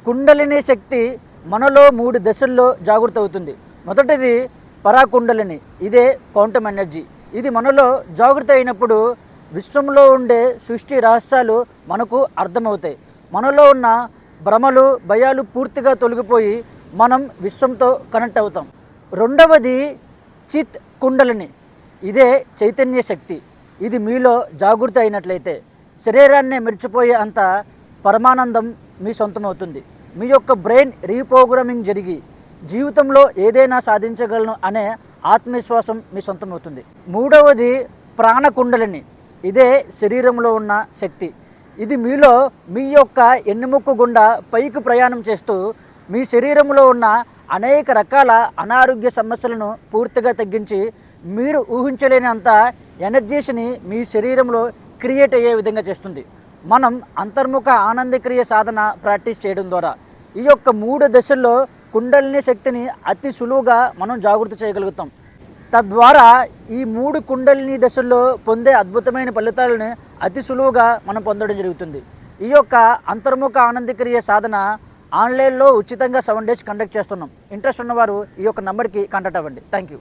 కుండలిని శక్తి మనలో 3 దశల్లో జాగృత అవుతుంది. మొదటిది పరాకుండలిని, ఇదే క్వాంటమ్ ఎనర్జీ. ఇది మనలో జాగృత అయినప్పుడు విశ్వంలో ఉండే సృష్టి రహస్యాలు మనకు అర్థమవుతాయి. మనలో ఉన్న భ్రమలు, భయాలు పూర్తిగా తొలగిపోయి మనం విశ్వంతో కనెక్ట్ అవుతాం. రెండవది చిత్ కుండలిని, ఇదే చైతన్య శక్తి. ఇది మీలో జాగృత అయినట్లయితే శరీరాన్ని మెరిచిపోయే అంత పరమానందం మీ సొంతమవుతుంది. మీ యొక్క బ్రెయిన్ రీప్రోగ్రామింగ్ జరిగి జీవితంలో ఏదైనా సాధించగలను అనే ఆత్మవిశ్వాసం మీ సొంతమవుతుంది. మూడవది ప్రాణకుండలిని, ఇదే శరీరంలో ఉన్న శక్తి. ఇది మీలో మీ యొక్క ఎన్నెముక గుండా పైకి ప్రయాణం చేస్తూ మీ శరీరంలో ఉన్న అనేక రకాల అనారోగ్య సమస్యలను పూర్తిగా తగ్గించి మీరు ఊహించలేనంత ఎనర్జీస్ని మీ శరీరంలో క్రియేట్ అయ్యే విధంగా చేస్తుంది. మనం అంతర్ముఖ ఆనందక్రియ సాధన ప్రాక్టీస్ చేయడం ద్వారా ఈ యొక్క 3 దశల్లో కుండలిని శక్తిని అతి సులువుగా మనం జాగృతి చేయగలుగుతాం. తద్వారా ఈ 3 కుండలిని దశల్లో పొందే అద్భుతమైన ఫలితాలను అతి సులువుగా మనం పొందడం జరుగుతుంది. ఈ యొక్క అంతర్ముఖ ఆనందక్రియ సాధన ఆన్లైన్లో ఉచితంగా 7 days కండక్ట్ చేస్తున్నాం. ఇంట్రెస్ట్ ఉన్నవారు ఈ యొక్క నంబర్కి కాంటాక్ట్ అవ్వండి. Thank you.